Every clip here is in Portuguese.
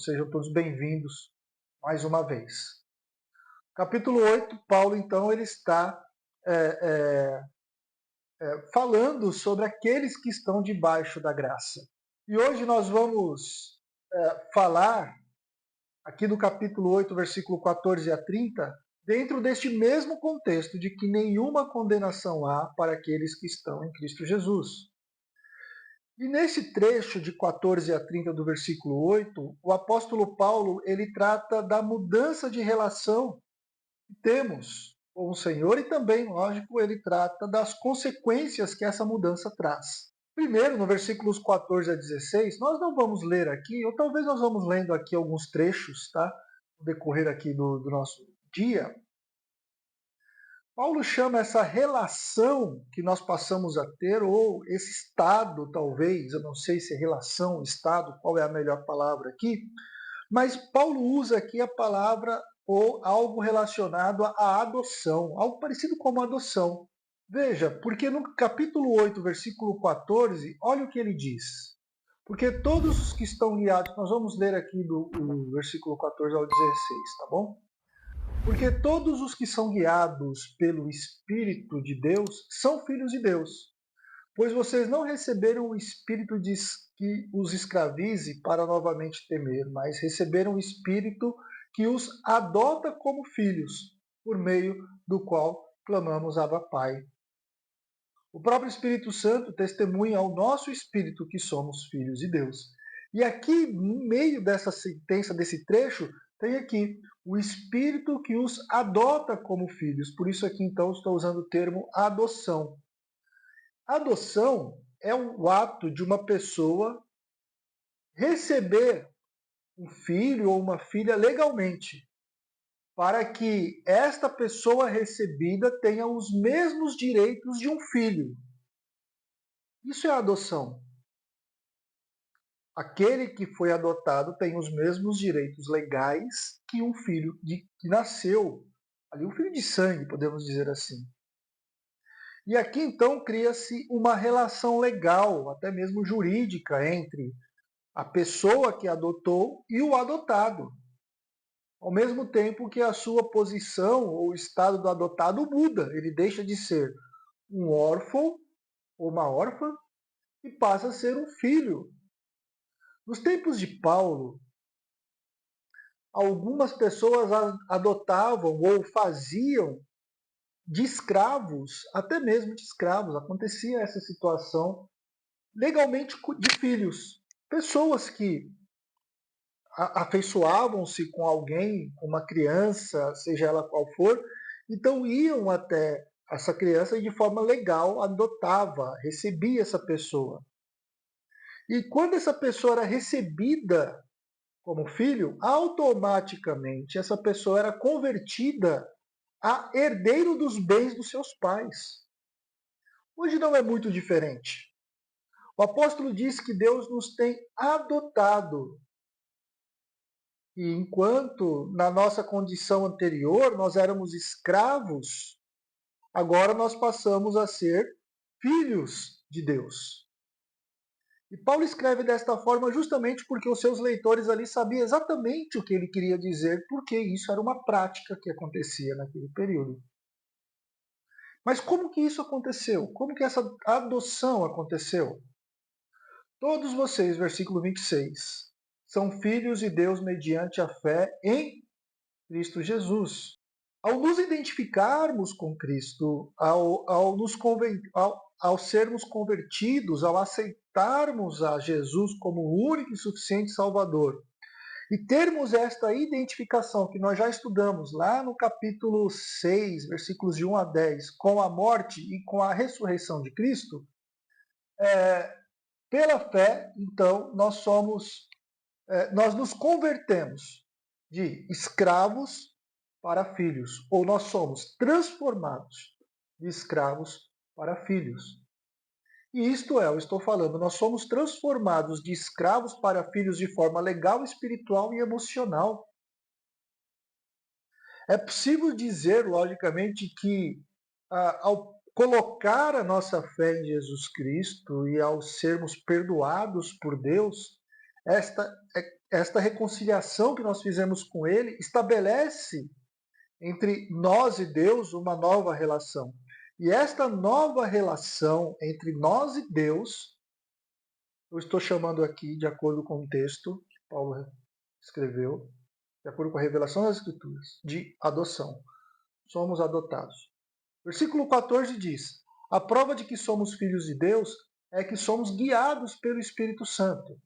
sejam todos bem-vindos mais uma vez. Capítulo 8, Paulo, então, ele está falando sobre aqueles que estão debaixo da graça. E hoje nós vamos falar, aqui do capítulo 8, versículo 14 a 30, dentro deste mesmo contexto de que nenhuma condenação há para aqueles que estão em Cristo Jesus. E nesse trecho de 14 a 30 do versículo 8, o apóstolo Paulo ele trata da mudança de relação que temos com o Senhor e também, lógico, ele trata das consequências que essa mudança traz. Primeiro, no versículos 14 a 16, nós não vamos ler aqui, ou talvez nós vamos lendo aqui alguns trechos, tá? No decorrer aqui do nosso dia. Paulo chama essa relação que nós passamos a ter, ou esse estado, talvez, eu não sei se é relação, estado, qual é a melhor palavra aqui, mas Paulo usa aqui a palavra ou algo relacionado à adoção, algo parecido com adoção. Veja, porque no capítulo 8, versículo 14, olha o que ele diz. Porque todos os que estão guiados, nós vamos ler aqui do versículo 14 ao 16, tá bom? Porque todos os que são guiados pelo Espírito de Deus são filhos de Deus. Pois vocês não receberam o Espírito que os escravize para novamente temer, mas receberam o Espírito que os adota como filhos, por meio do qual clamamos Abba Pai. O próprio Espírito Santo testemunha ao nosso espírito que somos filhos de Deus. E aqui, no meio dessa sentença, desse trecho, tem aqui o Espírito que os adota como filhos. Por isso aqui, então, estou usando o termo adoção. Adoção é o ato de uma pessoa receber um filho ou uma filha legalmente, para que esta pessoa recebida tenha os mesmos direitos de um filho. Isso é adoção. Aquele que foi adotado tem os mesmos direitos legais que um filho que nasceu, ali um filho de sangue, podemos dizer assim. E aqui então cria-se uma relação legal, até mesmo jurídica, entre a pessoa que adotou e o adotado. Ao mesmo tempo que a sua posição ou o estado do adotado muda, ele deixa de ser um órfão ou uma órfã e passa a ser um filho. Nos tempos de Paulo, algumas pessoas adotavam ou faziam de escravos, até mesmo de escravos, acontecia essa situação legalmente de filhos. Pessoas que afeiçoavam-se com alguém, com uma criança, seja ela qual for, então iam até essa criança e de forma legal adotava, recebia essa pessoa. E quando essa pessoa era recebida como filho, automaticamente essa pessoa era convertida a herdeiro dos bens dos seus pais. Hoje não é muito diferente. O apóstolo diz que Deus nos tem adotado. E enquanto na nossa condição anterior nós éramos escravos, agora nós passamos a ser filhos de Deus. E Paulo escreve desta forma justamente porque os seus leitores ali sabiam exatamente o que ele queria dizer, porque isso era uma prática que acontecia naquele período. Mas como que isso aconteceu? Como que essa adoção aconteceu? Todos vocês, versículo 26, são filhos de Deus mediante a fé em Cristo Jesus. Ao nos identificarmos com Cristo, ao sermos convertidos, ao aceitarmos a Jesus como o único e suficiente Salvador, e termos esta identificação que nós já estudamos lá no capítulo 6, versículos de 1 a 10, com a morte e com a ressurreição de Cristo, pela fé, então, nós nos convertemos de escravos para filhos, ou nós somos transformados de escravos para filhos. E isto é, eu estou falando, nós somos transformados de escravos para filhos de forma legal, espiritual e emocional. É possível dizer, logicamente, que ao colocar a nossa fé em Jesus Cristo e ao sermos perdoados por Deus, esta reconciliação que nós fizemos com Ele estabelece entre nós e Deus uma nova relação. E esta nova relação entre nós e Deus, eu estou chamando aqui, de acordo com o texto que Paulo escreveu, de acordo com a revelação das Escrituras, de adoção. Somos adotados. Versículo 14 diz: a prova de que somos filhos de Deus é que somos guiados pelo Espírito Santo.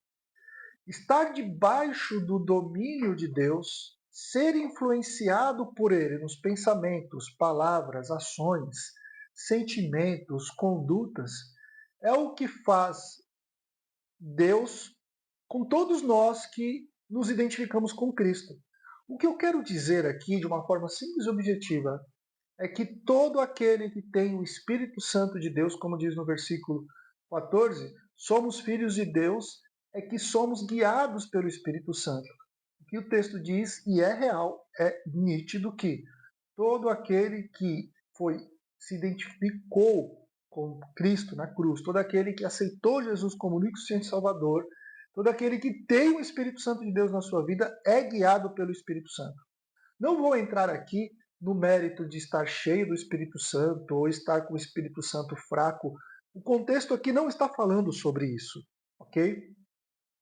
Estar debaixo do domínio de Deus, ser influenciado por Ele nos pensamentos, palavras, ações, sentimentos, condutas, é o que faz Deus com todos nós que nos identificamos com Cristo. O que eu quero dizer aqui, de uma forma simples e objetiva, é que todo aquele que tem o Espírito Santo de Deus, como diz no versículo 14, somos filhos de Deus, é que somos guiados pelo Espírito Santo. O que o texto diz, e é real, é nítido que todo aquele que se identificou com Cristo na cruz, todo aquele que aceitou Jesus como único Senhor e Salvador, todo aquele que tem o Espírito Santo de Deus na sua vida é guiado pelo Espírito Santo. Não vou entrar aqui no mérito de estar cheio do Espírito Santo ou estar com o Espírito Santo fraco. O contexto aqui não está falando sobre isso, ok?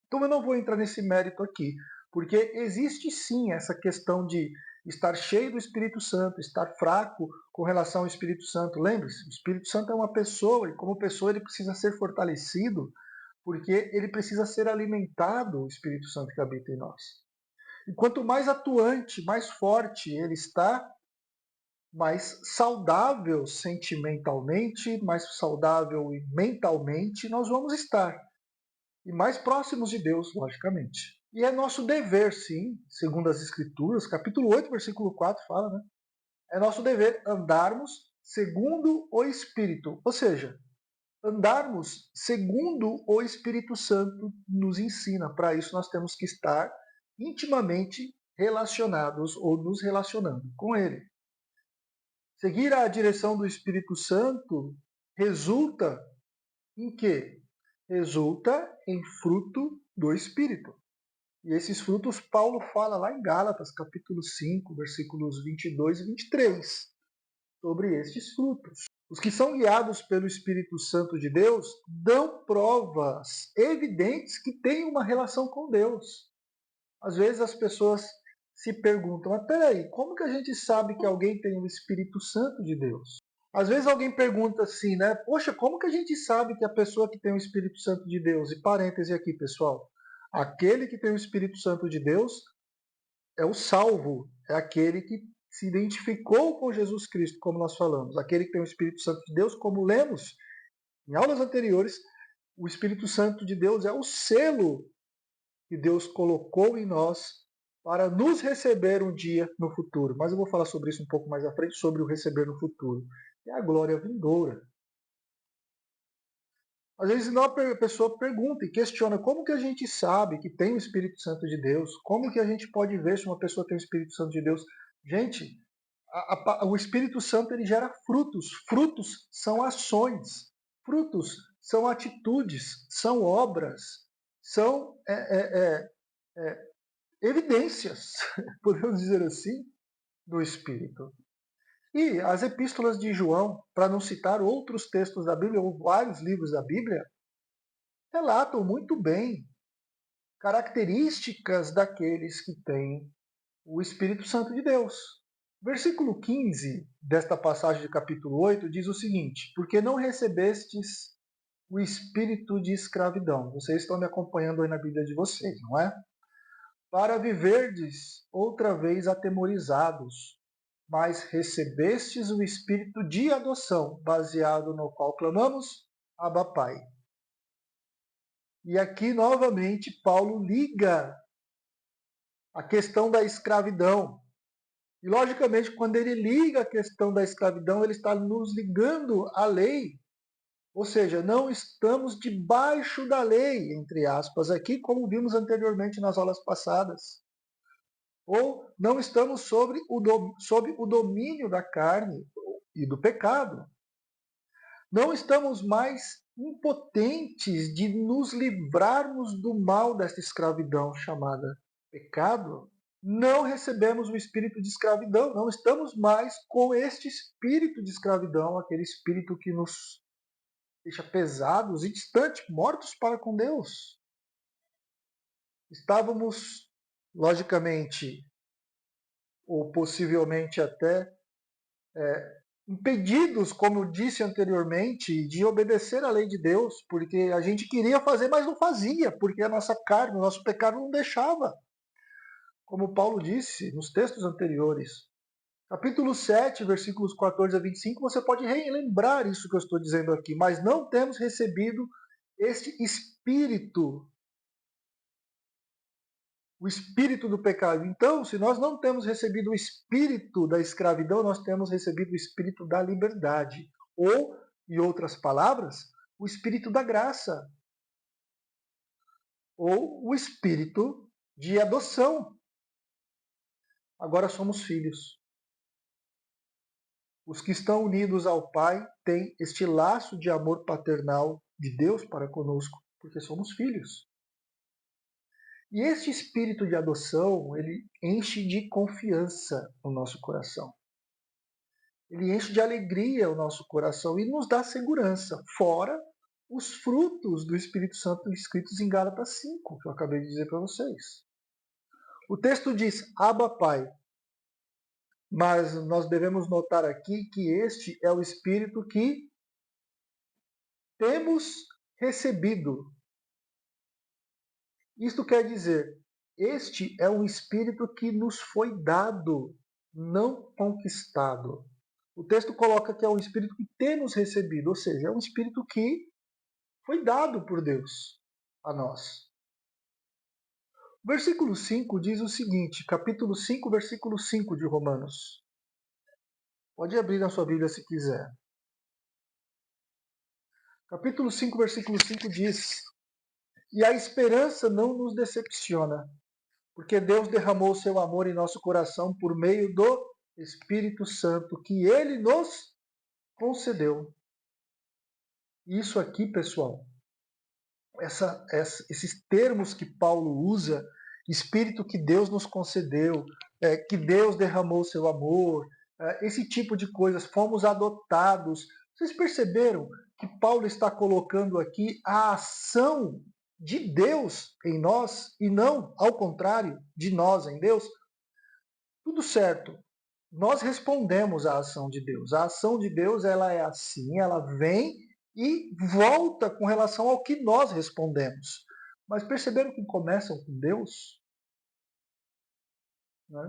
Então eu não vou entrar nesse mérito aqui, porque existe sim essa questão de estar cheio do Espírito Santo, estar fraco com relação ao Espírito Santo. Lembre-se, o Espírito Santo é uma pessoa e como pessoa ele precisa ser fortalecido, porque ele precisa ser alimentado, o Espírito Santo que habita em nós. E quanto mais atuante, mais forte ele está, mais saudável sentimentalmente, mais saudável e mentalmente nós vamos estar. E mais próximos de Deus, logicamente. E é nosso dever, sim, segundo as Escrituras, capítulo 8, versículo 4 fala, né? É nosso dever andarmos segundo o Espírito. Ou seja, andarmos segundo o Espírito Santo nos ensina. Para isso nós temos que estar intimamente relacionados ou nos relacionando com Ele. Seguir a direção do Espírito Santo resulta em quê? Resulta em fruto do Espírito. E esses frutos Paulo fala lá em Gálatas, capítulo 5, versículos 22 e 23, sobre estes frutos. Os que são guiados pelo Espírito Santo de Deus dão provas evidentes que têm uma relação com Deus. Às vezes as pessoas se perguntam, mas peraí, como que a gente sabe que alguém tem o Espírito Santo de Deus? Às vezes alguém pergunta assim, né? Poxa, como que a gente sabe que a pessoa que tem o Espírito Santo de Deus, e parêntese aqui, pessoal, aquele que tem o Espírito Santo de Deus é o salvo, é aquele que se identificou com Jesus Cristo, como nós falamos. Aquele que tem o Espírito Santo de Deus, como lemos em aulas anteriores, o Espírito Santo de Deus é o selo que Deus colocou em nós para nos receber um dia no futuro. Mas eu vou falar sobre isso um pouco mais à frente, sobre o receber no futuro. É a glória vindoura. Às vezes a pessoa pergunta e questiona como que a gente sabe que tem o Espírito Santo de Deus? Como que a gente pode ver se uma pessoa tem o Espírito Santo de Deus? Gente, o Espírito Santo ele gera frutos. Frutos são ações. Frutos são atitudes, são obras, são evidências, podemos dizer assim, do Espírito. E as epístolas de João, para não citar outros textos da Bíblia, ou vários livros da Bíblia, relatam muito bem características daqueles que têm o Espírito Santo de Deus. Versículo 15 desta passagem de capítulo 8 diz o seguinte: porque não recebestes o espírito de escravidão. Vocês estão me acompanhando aí na Bíblia de vocês, não é? Para viverdes outra vez atemorizados, mas recebestes o espírito de adoção, baseado no qual clamamos, Abba Pai. E aqui, novamente, Paulo liga a questão da escravidão. E, logicamente, quando ele liga a questão da escravidão, ele está nos ligando à lei. Ou seja, não estamos debaixo da lei, entre aspas, aqui, como vimos anteriormente nas aulas passadas. Ou não estamos sob o domínio da carne e do pecado. Não estamos mais impotentes de nos livrarmos do mal desta escravidão chamada pecado. Não recebemos o espírito de escravidão, não estamos mais com este espírito de escravidão, aquele espírito que nos deixa pesados e distantes, mortos para com Deus. Estávamos, logicamente, ou possivelmente até impedidos, como eu disse anteriormente, de obedecer à lei de Deus, porque a gente queria fazer, mas não fazia, porque a nossa carne, o nosso pecado não deixava. Como Paulo disse nos textos anteriores. Capítulo 7, versículos 14 a 25, você pode relembrar isso que eu estou dizendo aqui, mas não temos recebido este espírito, o espírito do pecado. Então, se nós não temos recebido o espírito da escravidão, nós temos recebido o espírito da liberdade. Ou, em outras palavras, o espírito da graça. Ou o espírito de adoção. Agora somos filhos. Os que estão unidos ao Pai têm este laço de amor paternal de Deus para conosco, porque somos filhos. E este espírito de adoção, ele enche de confiança o nosso coração. Ele enche de alegria o nosso coração e nos dá segurança, fora os frutos do Espírito Santo escritos em Gálatas 5, que eu acabei de dizer para vocês. O texto diz, Abba Pai, mas nós devemos notar aqui que este é o Espírito que temos recebido. Isto quer dizer, este é um Espírito que nos foi dado, não conquistado. O texto coloca que é um Espírito que temos recebido, ou seja, é um Espírito que foi dado por Deus a nós. O versículo 5 diz o seguinte, capítulo 5, versículo 5 de Romanos. Pode abrir na sua Bíblia se quiser. Capítulo 5, versículo 5 diz, e a esperança não nos decepciona, porque Deus derramou o seu amor em nosso coração por meio do Espírito Santo, que Ele nos concedeu. Isso aqui, pessoal, esses termos que Paulo usa, Espírito que Deus nos concedeu, que Deus derramou o seu amor, esse tipo de coisas, fomos adotados. Vocês perceberam que Paulo está colocando aqui a ação de Deus em nós e não, ao contrário, de nós em Deus? Tudo certo. Nós respondemos à ação de Deus. A ação de Deus, ela é assim, ela vem e volta com relação ao que nós respondemos. Mas perceberam que começam com Deus? Né?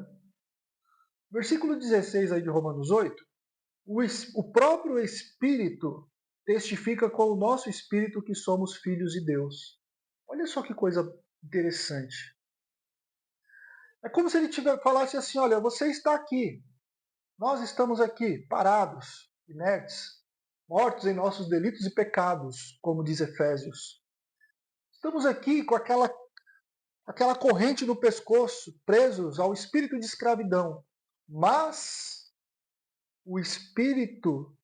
Versículo 16 aí de Romanos 8. O próprio Espírito testifica com o nosso Espírito que somos filhos de Deus. Olha só que coisa interessante. É como se ele falasse assim, olha, você está aqui. Nós estamos aqui, parados, inertes, mortos em nossos delitos e pecados, como diz Efésios. Estamos aqui com aquela corrente no pescoço, presos ao espírito de escravidão. Mas o Espírito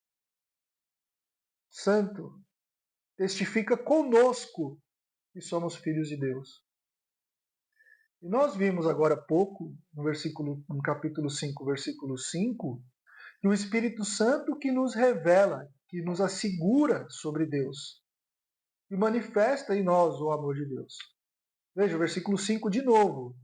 Santo testifica conosco que somos filhos de Deus. E nós vimos agora há pouco, no capítulo 5, versículo 5, que o Espírito Santo que nos revela, que nos assegura sobre Deus e manifesta em nós o amor de Deus. Veja o versículo 5 de novo.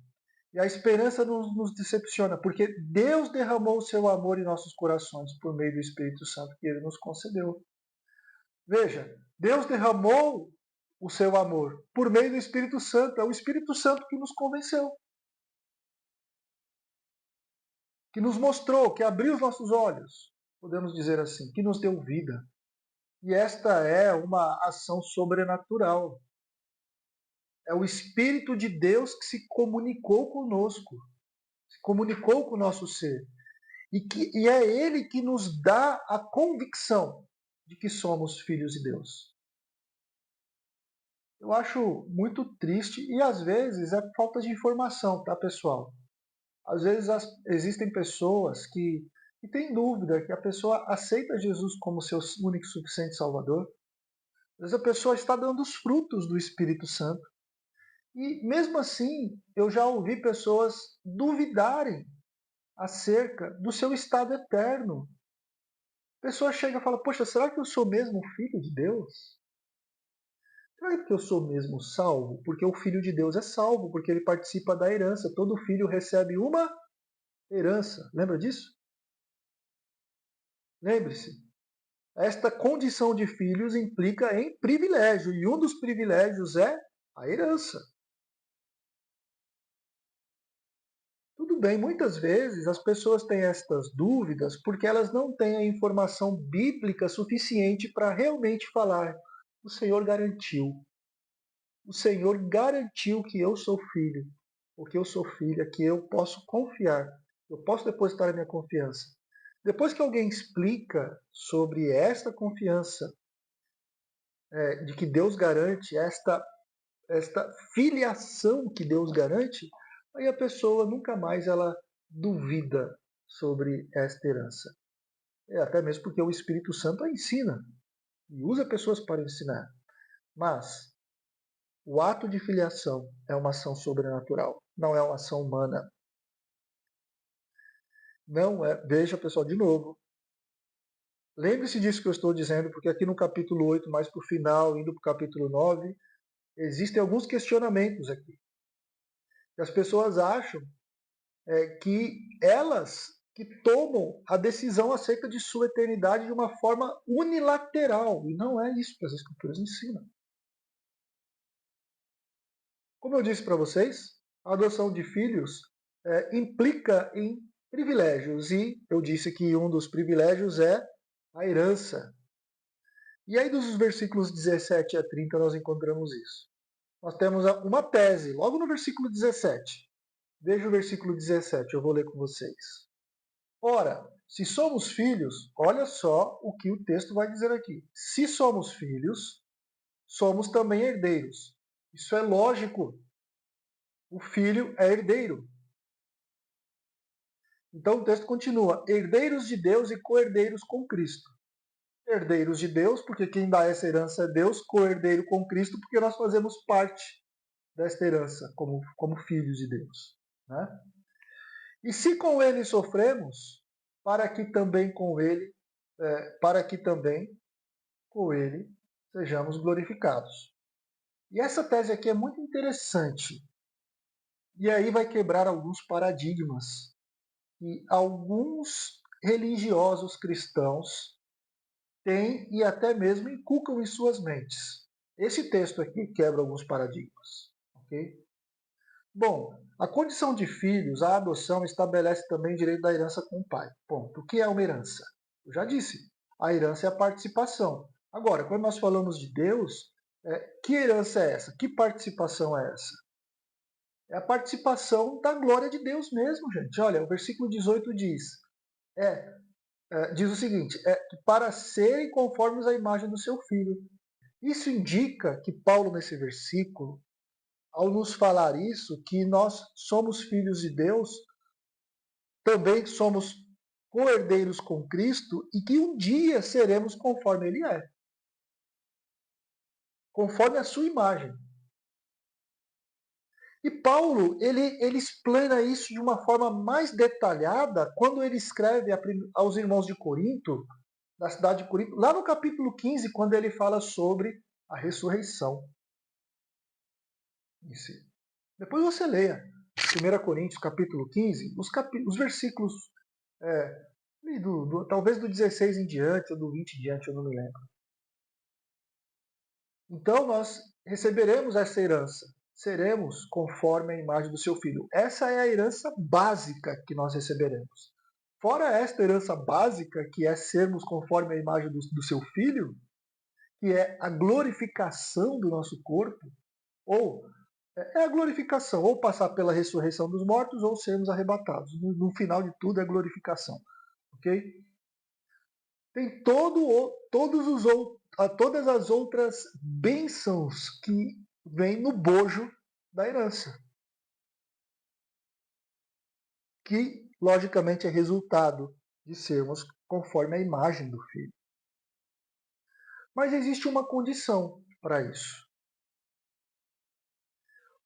E a esperança nos decepciona, porque Deus derramou o seu amor em nossos corações por meio do Espírito Santo que Ele nos concedeu. Veja, Deus derramou o seu amor por meio do Espírito Santo. É o Espírito Santo que nos convenceu, que nos mostrou, que abriu os nossos olhos, podemos dizer assim, que nos deu vida. E esta é uma ação sobrenatural. É o Espírito de Deus que se comunicou conosco, se comunicou com o nosso ser. E é Ele que nos dá a convicção de que somos filhos de Deus. Eu acho muito triste e às vezes é falta de informação, tá, pessoal? Às vezes existem pessoas que e tem dúvida, que a pessoa aceita Jesus como seu único e suficiente Salvador. Às vezes a pessoa está dando os frutos do Espírito Santo. E mesmo assim, eu já ouvi pessoas duvidarem acerca do seu estado eterno. A pessoa chega e fala: poxa, será que eu sou mesmo filho de Deus? Será que eu sou mesmo salvo? Porque o filho de Deus é salvo, porque ele participa da herança. Todo filho recebe uma herança. Lembra disso? Lembre-se. Esta condição de filhos implica em privilégio, e um dos privilégios é a herança. Tudo bem, muitas vezes as pessoas têm estas dúvidas porque elas não têm a informação bíblica suficiente para realmente falar: o Senhor garantiu. O Senhor garantiu que eu sou filho, ou que eu sou filha, que eu posso confiar, eu posso depositar a minha confiança. Depois que alguém explica sobre esta confiança, de que Deus garante, esta filiação que Deus garante, aí a pessoa nunca mais ela duvida sobre esta herança. Até mesmo porque o Espírito Santo a ensina e usa pessoas para ensinar. Mas o ato de filiação é uma ação sobrenatural, não é uma ação humana. Não é. Veja, pessoal, de novo. Lembre-se disso que eu estou dizendo, porque aqui no capítulo 8, mais para o final, indo para o capítulo 9, existem alguns questionamentos aqui. As pessoas acham que elas que tomam a decisão acerca de sua eternidade de uma forma unilateral. E não é isso que as Escrituras ensinam. Como eu disse para vocês, a adoção de filhos implica em privilégios. E eu disse que um dos privilégios é a herança. E aí, dos versículos 17 a 30, nós encontramos isso. Nós temos uma tese, logo no versículo 17. Veja o versículo 17, eu vou ler com vocês. Ora, se somos filhos, olha só o que o texto vai dizer aqui. Se somos filhos, somos também herdeiros. Isso é lógico. O filho é herdeiro. Então o texto continua: herdeiros de Deus e co-herdeiros com Cristo. Herdeiros de Deus, porque quem dá essa herança é Deus, co-herdeiro com Cristo, porque nós fazemos parte desta herança como filhos de Deus. Né? E se com ele sofremos, para que também com ele, para que também com ele sejamos glorificados. E essa tese aqui é muito interessante. E aí vai quebrar alguns paradigmas que alguns religiosos cristãos têm e até mesmo inculcam em suas mentes. Esse texto aqui quebra alguns paradigmas. Ok? Bom, a condição de filhos, a adoção, estabelece também o direito da herança com o pai. Ponto. O que é uma herança? Eu já disse, a herança é a participação. Agora, quando nós falamos de Deus, que herança é essa? Que participação é essa? É a participação da glória de Deus mesmo, gente. Olha, o versículo 18 diz o seguinte: para serem conformes à imagem do seu filho. Isso indica que Paulo, nesse versículo, ao nos falar isso, que nós somos filhos de Deus, também somos co-herdeiros com Cristo e que um dia seremos conforme Ele é, conforme a sua imagem. E Paulo, ele explana isso de uma forma mais detalhada quando ele escreve aos irmãos de Corinto, da cidade de Corinto, lá no capítulo 15, quando ele fala sobre a ressurreição. Depois você leia 1 Coríntios, capítulo 15, os versículos, talvez do 16 em diante, ou do 20 em diante, eu não me lembro. Então nós receberemos essa herança, seremos conforme a imagem do seu filho. Essa é a herança básica que nós receberemos. Fora esta herança básica, que é sermos conforme a imagem do seu filho, que é a glorificação do nosso corpo, ou é a glorificação, ou passar pela ressurreição dos mortos, ou sermos arrebatados. No final de tudo é glorificação. Ok? Tem todas as outras bênçãos que vêm no bojo da herança, que logicamente é resultado de sermos conforme a imagem do Filho. Mas existe uma condição para isso.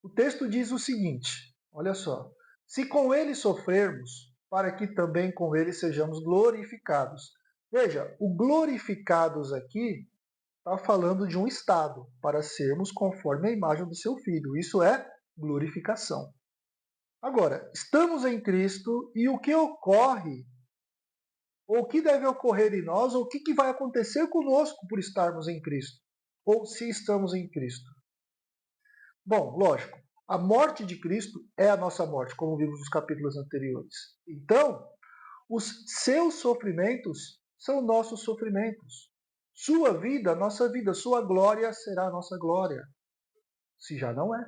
O texto diz o seguinte, olha só: se com ele sofrermos, para que também com ele sejamos glorificados. Veja, o glorificados aqui está falando de um estado, para sermos conforme a imagem do seu Filho. Isso é glorificação. Agora, estamos em Cristo e o que ocorre, ou o que deve ocorrer em nós, ou o que vai acontecer conosco por estarmos em Cristo, ou se estamos em Cristo? Bom, lógico, a morte de Cristo é a nossa morte, como vimos nos capítulos anteriores. Então, os seus sofrimentos são nossos sofrimentos. Sua vida, nossa vida, sua glória será a nossa glória, se já não é.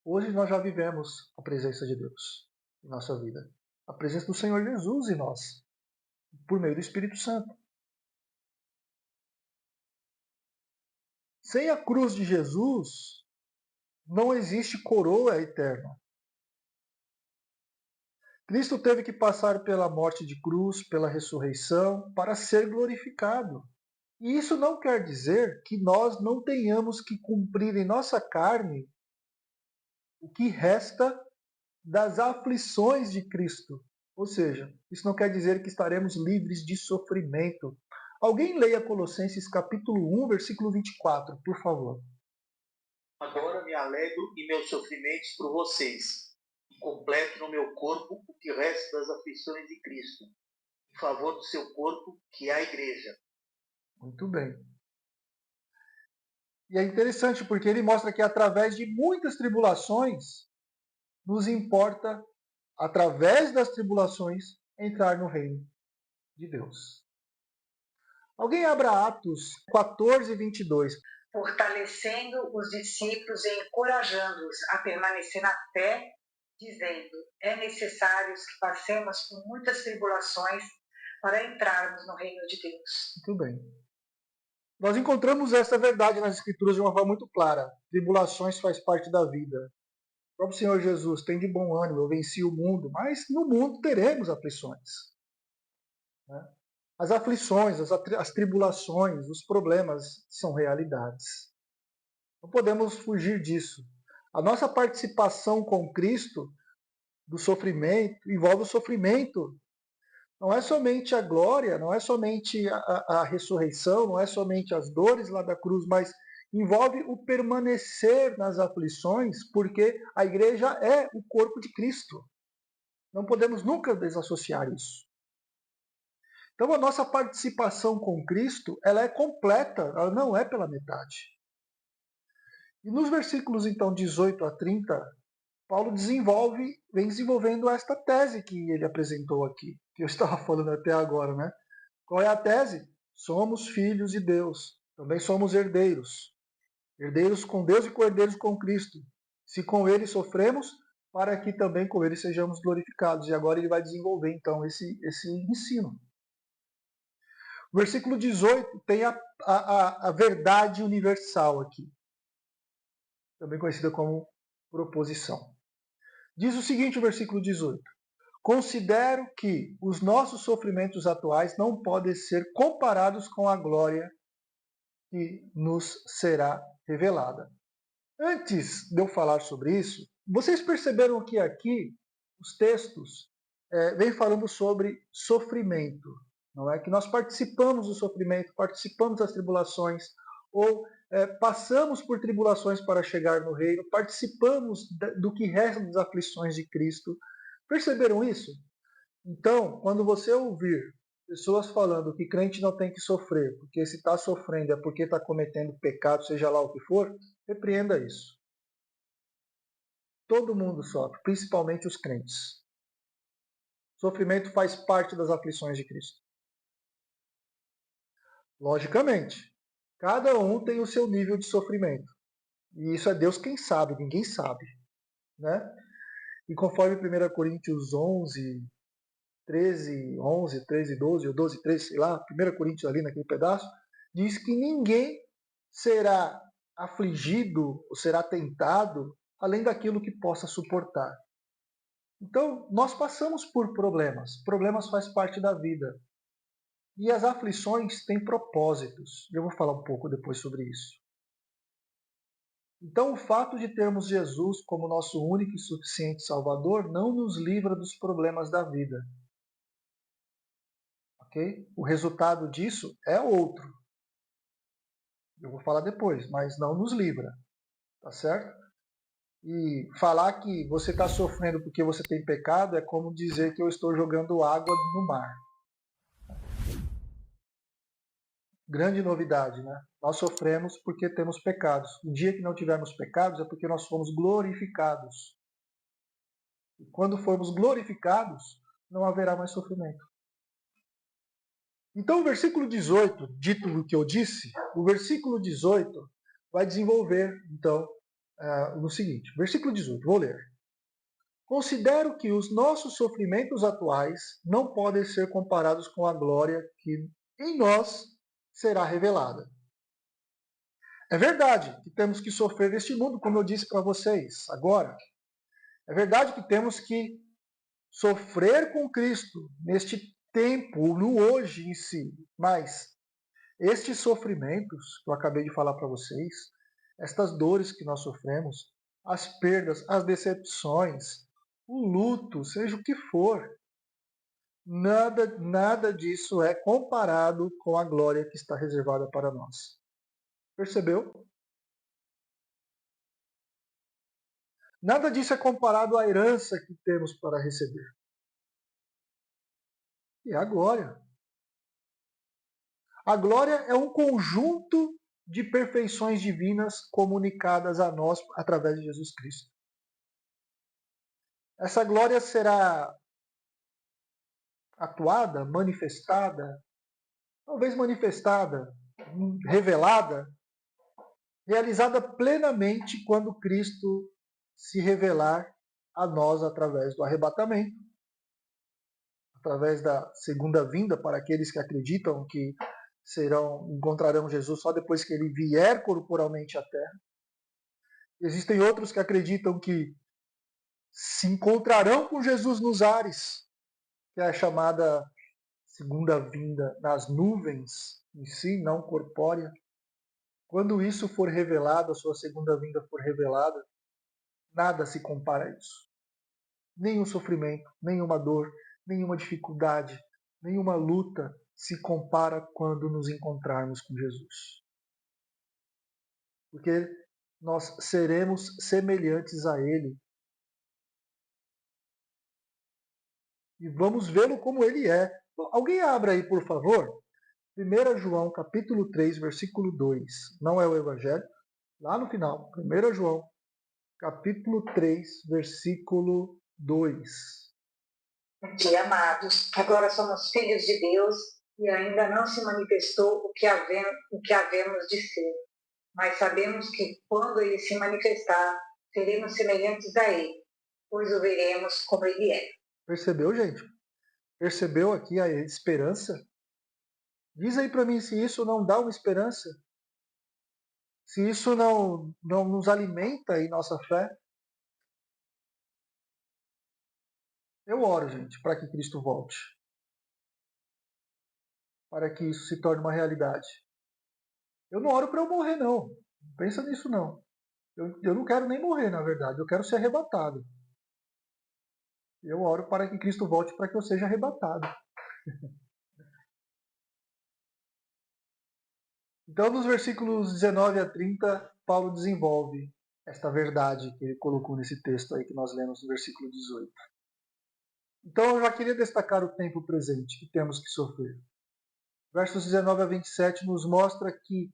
Hoje nós já vivemos a presença de Deus em nossa vida. A presença do Senhor Jesus em nós, por meio do Espírito Santo. Sem a cruz de Jesus, não existe coroa eterna. Cristo teve que passar pela morte de cruz, pela ressurreição, para ser glorificado. E isso não quer dizer que nós não tenhamos que cumprir em nossa carne o que resta das aflições de Cristo. Ou seja, isso não quer dizer que estaremos livres de sofrimento. Alguém leia Colossenses capítulo 1, versículo 24, por favor. Agora me alegro em meus sofrimentos por vocês, e completo no meu corpo o que resta das aflições de Cristo, em favor do seu corpo, que é a igreja. Muito bem. E é interessante porque ele mostra que através de muitas tribulações, nos importa, através das tribulações, entrar no reino de Deus. Alguém abra Atos 14, 22. Fortalecendo os discípulos e encorajando-os a permanecer na fé, dizendo: é necessário que passemos por muitas tribulações para entrarmos no reino de Deus. Muito bem. Nós encontramos essa verdade nas Escrituras de uma forma muito clara. Tribulações faz parte da vida. O próprio Senhor Jesus tem de bom ânimo, eu venci o mundo, mas no mundo teremos aflições. As aflições, as tribulações, os problemas são realidades. Não podemos fugir disso. A nossa participação com Cristo do sofrimento envolve o sofrimento. Não é somente a glória, não é somente a ressurreição, não é somente as dores lá da cruz, mas envolve o permanecer nas aflições, porque a igreja é o corpo de Cristo. Não podemos nunca desassociar isso. Então a nossa participação com Cristo, ela é completa, ela não é pela metade. E nos versículos então 18 a 30, Paulo vem desenvolvendo esta tese que ele apresentou aqui, que eu estava falando até agora, né? Qual é a tese? Somos filhos de Deus, também somos herdeiros. Herdeiros com Deus e co-herdeiros com Cristo. Se com ele sofremos, para que também com ele sejamos glorificados. E agora ele vai desenvolver então esse ensino. O versículo 18 tem a verdade universal aqui, também conhecida como proposição. Diz o seguinte, o versículo 18: considero que os nossos sofrimentos atuais não podem ser comparados com a glória que nos será revelada. Antes de eu falar sobre isso, vocês perceberam que aqui os textos vêm falando sobre sofrimento, não é? Que nós participamos do sofrimento, participamos das tribulações, ou passamos por tribulações para chegar no reino, participamos do que resta das aflições de Cristo. Perceberam isso? Então, quando você ouvir pessoas falando que crente não tem que sofrer, porque se está sofrendo é porque está cometendo pecado, seja lá o que for, repreenda isso. Todo mundo sofre, principalmente os crentes. Sofrimento faz parte das aflições de Cristo. Logicamente, cada um tem o seu nível de sofrimento. E isso é Deus quem sabe, ninguém sabe. Né? E conforme 1 Coríntios 11, 13, 12, ou 12, 13, sei lá, 1 Coríntios ali naquele pedaço, diz que ninguém será afligido ou será tentado além daquilo que possa suportar. Então, nós passamos por problemas. Problemas faz parte da vida. E as aflições têm propósitos. Eu vou falar um pouco depois sobre isso. Então, o fato de termos Jesus como nosso único e suficiente Salvador não nos livra dos problemas da vida. Ok? O resultado disso é outro. Eu vou falar depois, mas não nos livra. Tá certo? E falar que você está sofrendo porque você tem pecado é como dizer que eu estou jogando água no mar. Grande novidade, né? Nós sofremos porque temos pecados. O dia que não tivermos pecados é porque nós fomos glorificados. E quando formos glorificados, não haverá mais sofrimento. Então, o versículo 18, dito o que eu disse, o versículo 18 vai desenvolver, então, no seguinte. Versículo 18, vou ler. Considero que os nossos sofrimentos atuais não podem ser comparados com a glória que em nós será revelada. É verdade que temos que sofrer neste mundo, como eu disse para vocês agora. É verdade que temos que sofrer com Cristo neste tempo, no hoje em si. Mas estes sofrimentos que eu acabei de falar para vocês, estas dores que nós sofremos, as perdas, as decepções, o luto, seja o que for, nada disso é comparado com a glória que está reservada para nós. Percebeu? Nada disso é comparado à herança que temos para receber. E a glória. A glória é um conjunto de perfeições divinas comunicadas a nós através de Jesus Cristo. Essa glória será atuada, manifestada, talvez manifestada, revelada, realizada plenamente quando Cristo se revelar a nós através do arrebatamento, através da segunda vinda para aqueles que acreditam que encontrarão Jesus só depois que ele vier corporalmente à Terra. Existem outros que acreditam que se encontrarão com Jesus nos ares, que é a chamada segunda vinda nas nuvens em si, não corpórea. Quando isso for revelado, a sua segunda vinda for revelada, nada se compara a isso. Nenhum sofrimento, nenhuma dor, nenhuma dificuldade, nenhuma luta se compara quando nos encontrarmos com Jesus. Porque nós seremos semelhantes a Ele. E vamos vê-lo como Ele é. Alguém abra aí, por favor, 1 João capítulo 3, versículo 2. Não é o Evangelho, lá no final. 1 João capítulo 3, versículo 2. Porque, amados, agora somos filhos de Deus e ainda não se manifestou o que havemos de ser. Mas sabemos que quando ele se manifestar, seremos semelhantes a ele, pois o veremos como ele é. Percebeu, gente? Percebeu aqui a esperança? Diz aí para mim se isso não dá uma esperança. Se isso não nos alimenta em nossa fé. Eu oro, gente, para que Cristo volte. Para que isso se torne uma realidade. Eu não oro para eu morrer, não. Não pensa nisso, não. Eu não quero nem morrer, na verdade. Eu quero ser arrebatado. Eu oro para que Cristo volte para que eu seja arrebatado. Então, dos versículos 19 a 30, Paulo desenvolve esta verdade que ele colocou nesse texto aí que nós lemos no versículo 18. Então, eu já queria destacar o tempo presente que temos que sofrer. Versos 19 a 27 nos mostra que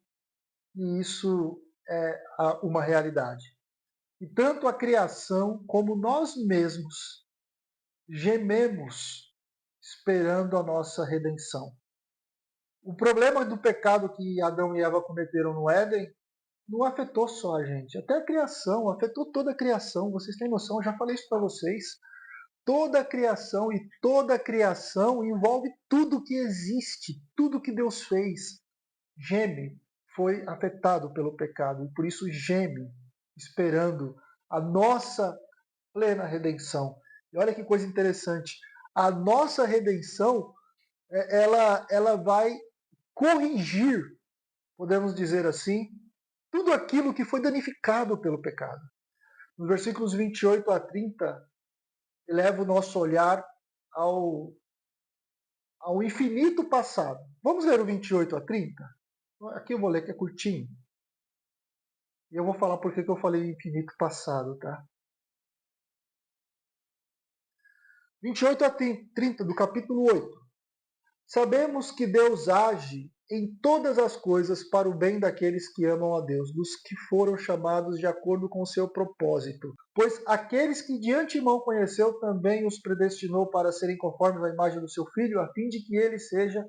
isso é uma realidade. E tanto a criação como nós mesmos gememos esperando a nossa redenção. O problema do pecado que Adão e Eva cometeram no Éden não afetou só a gente, até a criação, afetou toda a criação. Vocês têm noção? Eu já falei isso para vocês. Toda a criação, e toda a criação envolve tudo que existe, tudo que Deus fez. Geme, foi afetado pelo pecado e por isso geme, esperando a nossa plena redenção. E olha que coisa interessante. A nossa redenção, ela vai corrigir, podemos dizer assim, tudo aquilo que foi danificado pelo pecado. Nos versículos 28 a 30, eleva o nosso olhar ao, ao infinito passado. Vamos ler o 28 a 30? Aqui eu vou ler, que é curtinho. E eu vou falar por que eu falei infinito passado, tá? 28 a 30 do capítulo 8. Sabemos que Deus age em todas as coisas para o bem daqueles que amam a Deus, dos que foram chamados de acordo com o seu propósito. Pois aqueles que de antemão conheceu também os predestinou para serem conformes à imagem do seu Filho, a fim de que ele seja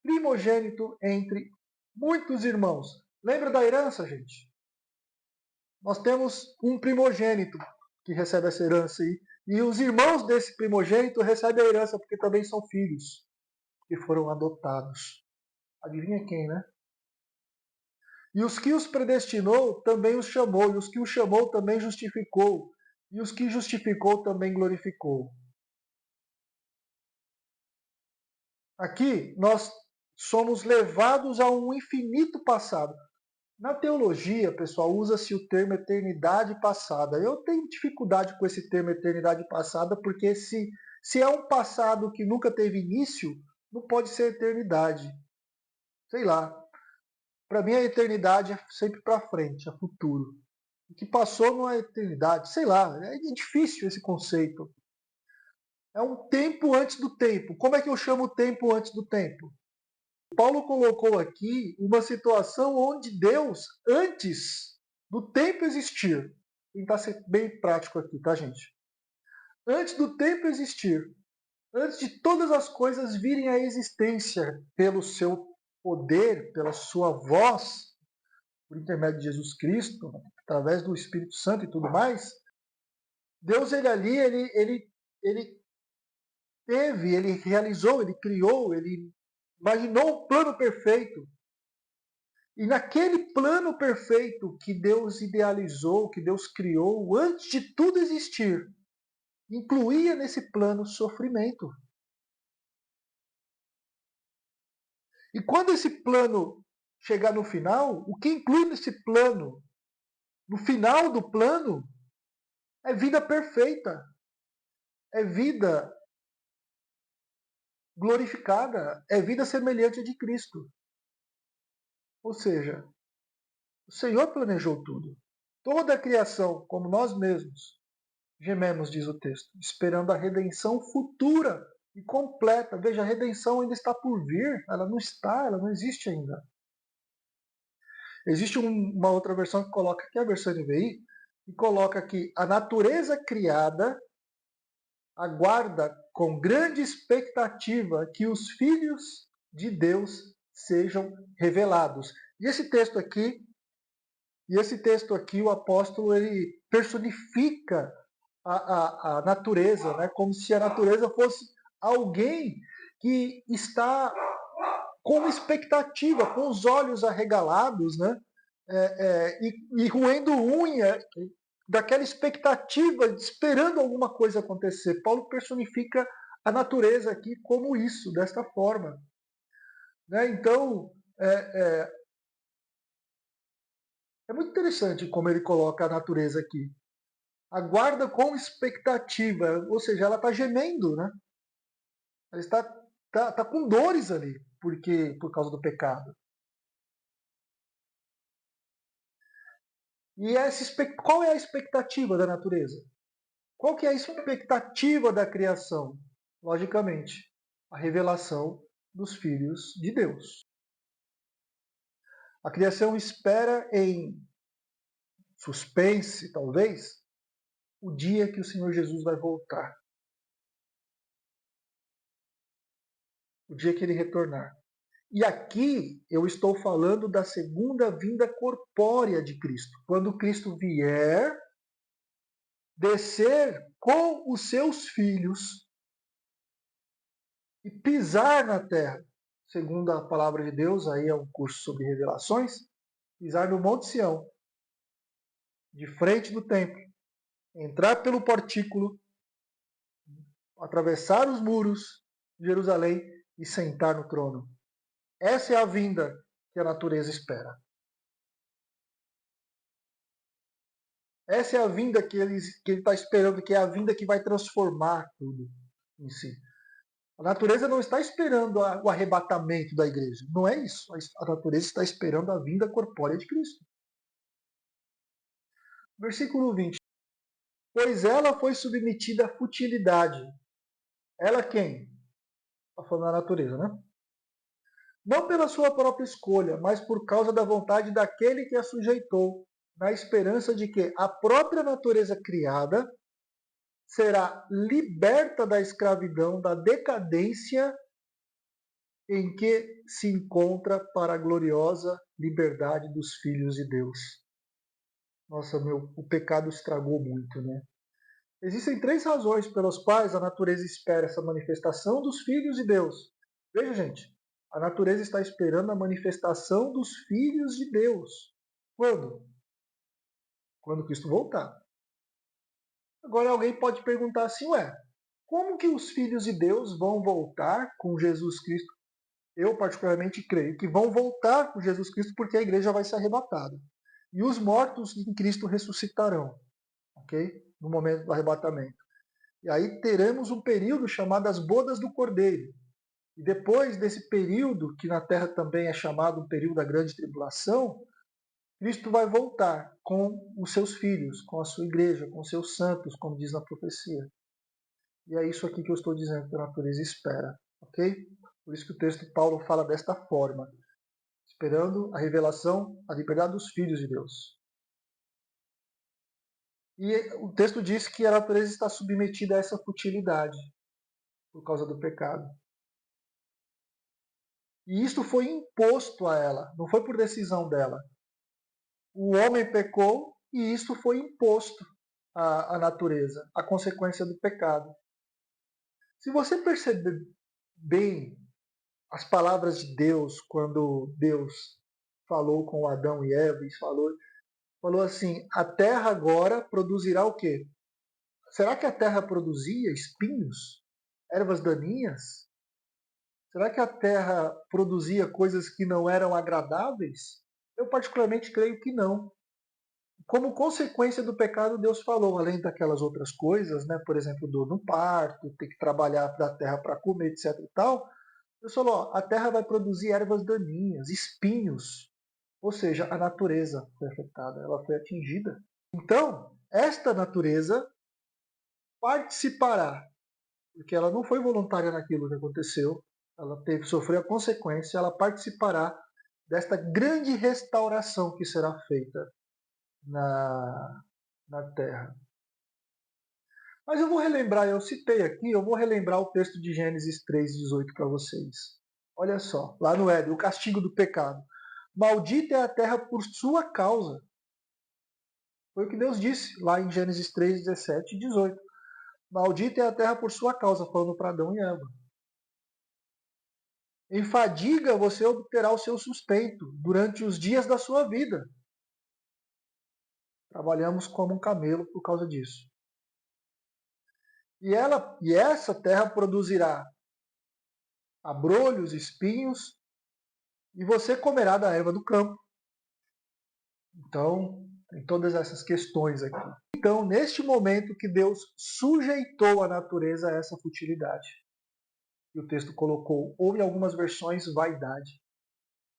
primogênito entre muitos irmãos. Lembra da herança, gente? Nós temos um primogênito que recebe essa herança aí, e os irmãos desse primogênito recebem a herança porque também são filhos que foram adotados. Adivinha quem, né? E os que os predestinou também os chamou, e os que os chamou também justificou, e os que justificou também glorificou. Aqui nós somos levados a um infinito passado. Na teologia, pessoal, usa-se o termo eternidade passada. Eu tenho dificuldade com esse termo eternidade passada, porque se é um passado que nunca teve início, não pode ser eternidade. Sei lá. Para mim, a eternidade é sempre para frente, é futuro. O que passou não é eternidade. Sei lá, é difícil esse conceito. É um tempo antes do tempo. Como é que eu chamo o tempo antes do tempo? Paulo colocou aqui uma situação onde Deus, antes do tempo existir, vou tentar ser bem prático aqui, tá, gente? Antes do tempo existir, antes de todas as coisas virem à existência pelo seu poder, pela sua voz, por intermédio de Jesus Cristo, através do Espírito Santo e tudo mais, Deus, ele teve, ele realizou, ele criou, ele imaginou um plano perfeito. E naquele plano perfeito que Deus idealizou, que Deus criou, antes de tudo existir, incluía nesse plano sofrimento. E quando esse plano chegar no final, o que inclui nesse plano, no final do plano, é vida perfeita, é vida glorificada, é vida semelhante a de Cristo. Ou seja, o Senhor planejou tudo. Toda a criação, como nós mesmos, gememos, diz o texto, esperando a redenção futura e completa. Veja, a redenção ainda está por vir, ela não está, ela não existe ainda. Existe uma outra versão que coloca, que é a versão NVI, que coloca que a natureza criada aguarda com grande expectativa que os filhos de Deus sejam revelados. E esse texto aqui, o apóstolo ele personifica a natureza, né? Como se a natureza fosse alguém que está com expectativa, com os olhos arregalados, né? E roendo unha daquela expectativa, esperando alguma coisa acontecer. Paulo personifica a natureza aqui como isso, desta forma. Né? Então, é muito interessante como ele coloca a natureza aqui. Aguarda com expectativa, ou seja, ela está gemendo, né? Ela está com dores ali, por causa do pecado. E qual é a expectativa da natureza? Qual que é a expectativa da criação? Logicamente, a revelação dos filhos de Deus. A criação espera em suspense, talvez, o dia que o Senhor Jesus vai voltar. O dia que ele retornar. E aqui eu estou falando da segunda vinda corpórea de Cristo. Quando Cristo vier, descer com os seus filhos e pisar na terra. Segundo a palavra de Deus, aí é um curso sobre revelações, pisar no Monte Sião, de frente do templo, entrar pelo portículo atravessar os muros de Jerusalém e sentar no trono. Essa é a vinda que a natureza espera. Essa é a vinda que ele está esperando, que é a vinda que vai transformar tudo em si. A natureza não está esperando o arrebatamento da igreja. Não é isso. A natureza está esperando a vinda corpórea de Cristo. Versículo 20. Pois ela foi submetida à futilidade. Ela quem? Está falando da natureza, né? Não pela sua própria escolha, mas por causa da vontade daquele que a sujeitou, na esperança de que a própria natureza criada será liberta da escravidão, da decadência em que se encontra para a gloriosa liberdade dos filhos de Deus. Nossa, o pecado estragou muito, né? Existem 3 razões pelas quais a natureza espera essa manifestação dos filhos de Deus. Veja, gente, a natureza está esperando a manifestação dos filhos de Deus. Quando? Quando Cristo voltar. Agora alguém pode perguntar assim, como que os filhos de Deus vão voltar com Jesus Cristo? Eu particularmente creio que vão voltar com Jesus Cristo porque a igreja vai ser arrebatada. E os mortos em Cristo ressuscitarão, ok? No momento do arrebatamento. E aí teremos um período chamado as bodas do Cordeiro. E depois desse período, que na Terra também é chamado um período da grande tribulação, Cristo vai voltar com os seus filhos, com a sua igreja, com os seus santos, como diz na profecia. E é isso aqui que eu estou dizendo que a natureza espera, ok? Por isso que o texto de Paulo fala desta forma, esperando a revelação, a liberdade dos filhos de Deus. E o texto diz que a natureza está submetida a essa futilidade por causa do pecado. E isto foi imposto a ela, não foi por decisão dela. O homem pecou e isto foi imposto à natureza, a consequência do pecado. Se você perceber bem as palavras de Deus, quando Deus falou com Adão e Eva, e falou assim, a terra agora produzirá o quê? Será que a terra produzia espinhos? Ervas daninhas? Será que a terra produzia coisas que não eram agradáveis? Eu particularmente creio que não. Como consequência do pecado, Deus falou, além daquelas outras coisas, né? Por exemplo, dor no parto, ter que trabalhar da terra para comer, etc. e tal, Deus falou, a terra vai produzir ervas daninhas, espinhos. Ou seja, a natureza foi afetada, ela foi atingida. Então, esta natureza participará, porque ela não foi voluntária naquilo que aconteceu, ela sofreu a consequência, ela participará desta grande restauração que será feita na terra. Mas eu vou relembrar, eu citei aqui, eu vou relembrar o texto de Gênesis 3,18 para vocês. Olha só, lá no Éden, o castigo do pecado. Maldita é a terra por sua causa. Foi o que Deus disse lá em Gênesis 3, 17 e 18. Maldita é a terra por sua causa, falando para Adão e Eva. Em fadiga você obterá o seu sustento durante os dias da sua vida. Trabalhamos como um camelo por causa disso. E essa terra produzirá abrolhos, espinhos, e você comerá da erva do campo. Então, tem todas essas questões aqui. Então, neste momento que Deus sujeitou a natureza a essa futilidade, e o texto colocou, ou em algumas versões, vaidade,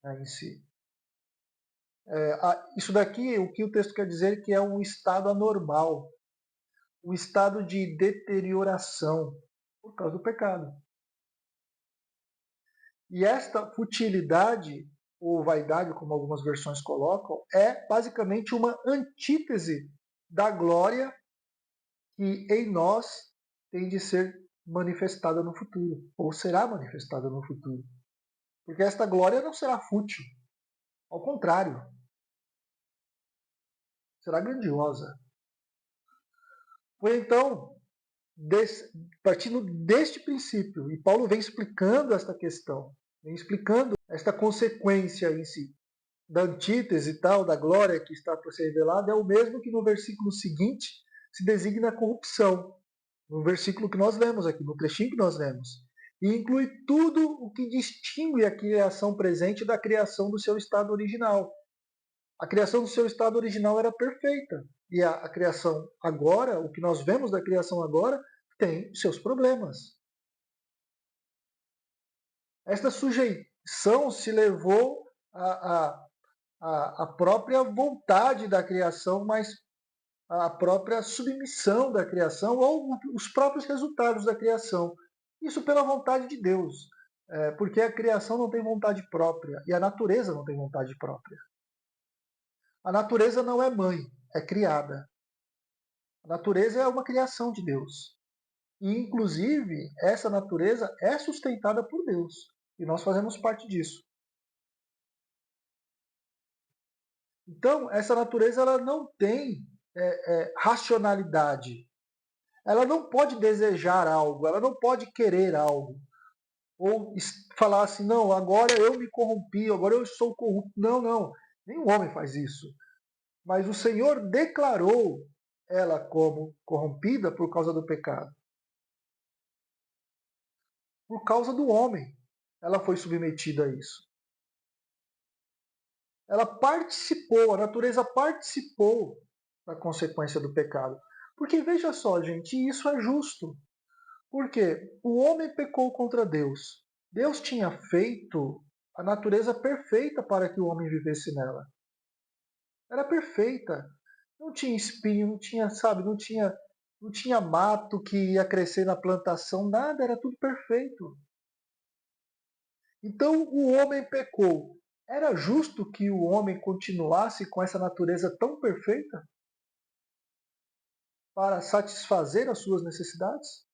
né, em si. Isso daqui, o que o texto quer dizer é que é um estado anormal, um estado de deterioração por causa do pecado. E esta futilidade, ou vaidade, como algumas versões colocam, é basicamente uma antítese da glória que em nós tem de ser manifestada no futuro, ou será manifestada no futuro. Porque esta glória não será fútil, ao contrário, será grandiosa. Foi então, partindo deste princípio, e Paulo vem explicando esta questão, vem explicando esta consequência em si, da antítese e tal, da glória que está por ser revelada, é o mesmo que no versículo seguinte se designa a corrupção. no versículo que nós lemos aqui, no trechinho que nós lemos. E inclui tudo o que distingue a criação presente da criação do seu estado original. A criação do seu estado original era perfeita. E a criação agora, o que nós vemos da criação agora, tem seus problemas. Esta sujeição se levou à própria vontade da criação, mas à própria submissão da criação ou os próprios resultados da criação. Isso pela vontade de Deus, porque a criação não tem vontade própria e a natureza não tem vontade própria. A natureza não é mãe, é criada. A natureza é uma criação de Deus. E, inclusive, essa natureza é sustentada por Deus. E nós fazemos parte disso. Então, essa natureza ela não tem racionalidade. Ela não pode desejar algo, ela não pode querer algo. Ou falar assim, não, agora eu me corrompi, agora eu sou corrupto. Não, não. Nenhum homem faz isso. Mas o Senhor declarou ela como corrompida por causa do pecado. Por causa do homem, ela foi submetida a isso. Ela participou, a natureza participou da consequência do pecado. Porque veja só, gente, isso é justo. Porque o homem pecou contra Deus. Deus tinha feito a natureza perfeita para que o homem vivesse nela. Era perfeita. Não tinha espinho, não tinha, sabe, não tinha mato que ia crescer na plantação, nada, era tudo perfeito. Então o homem pecou. Era justo que o homem continuasse com essa natureza tão perfeita para satisfazer as suas necessidades?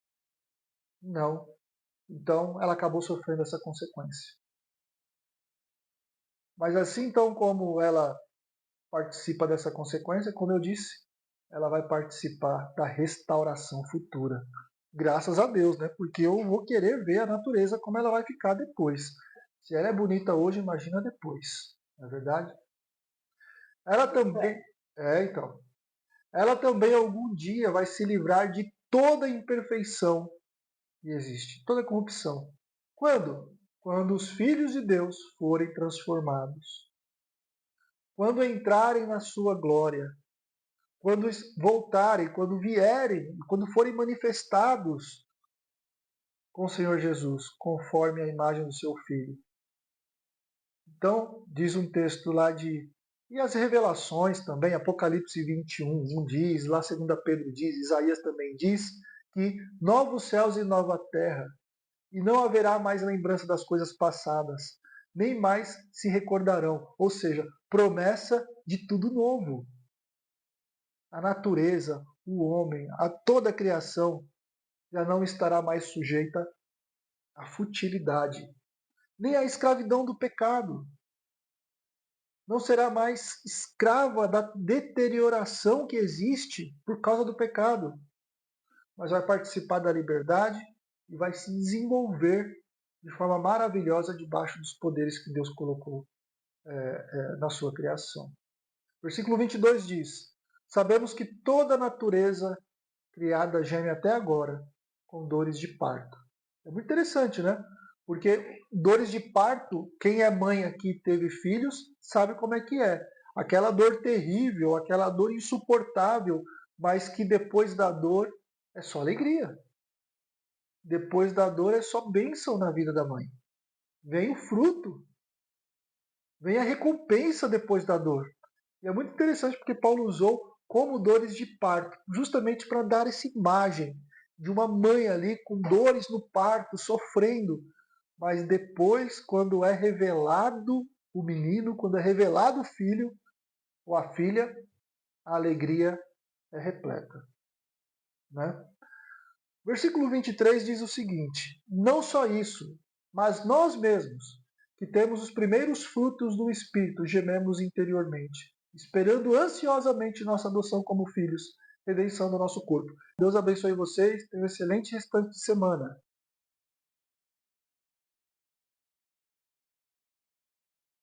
Não. Então ela acabou sofrendo essa consequência. Mas assim então como ela participa dessa consequência, como eu disse, ela vai participar da restauração futura. Graças a Deus, né? Porque eu vou querer ver a natureza como ela vai ficar depois. Se ela é bonita hoje, imagina depois. Não é verdade? Ela também. Então. Ela também algum dia vai se livrar de toda imperfeição que existe, toda corrupção. Quando? Quando os filhos de Deus forem transformados. Quando entrarem na sua glória. Quando voltarem, quando vierem, quando forem manifestados com o Senhor Jesus, conforme a imagem do seu Filho. Então, diz um texto lá de... E as revelações também, Apocalipse 21, diz, lá 2 Pedro diz, Isaías também diz, que novos céus e nova terra, e não haverá mais lembrança das coisas passadas, nem mais se recordarão. Ou seja, promessa de tudo novo. A natureza, o homem, a toda a criação já não estará mais sujeita à futilidade, nem à escravidão do pecado. Não será mais escrava da deterioração que existe por causa do pecado, mas vai participar da liberdade e vai se desenvolver de forma maravilhosa debaixo dos poderes que Deus colocou na sua criação. Versículo 22 diz: Sabemos que toda a natureza criada geme até agora com dores de parto. É muito interessante, né? Porque dores de parto, quem é mãe aqui e teve filhos, sabe como é que é. Aquela dor terrível, aquela dor insuportável, mas que depois da dor é só alegria. Depois da dor é só bênção na vida da mãe. Vem o fruto. Vem a recompensa depois da dor. E é muito interessante porque Paulo usou como dores de parto, justamente para dar essa imagem de uma mãe ali com dores no parto, sofrendo. Mas depois, quando é revelado o menino, quando é revelado o filho ou a filha, a alegria é repleta. Né? Versículo 23 diz o seguinte: Não só isso, mas nós mesmos, que temos os primeiros frutos do Espírito, gememos interiormente, esperando ansiosamente nossa adoção como filhos, redenção do nosso corpo. Deus abençoe vocês, tenham um excelente restante de semana.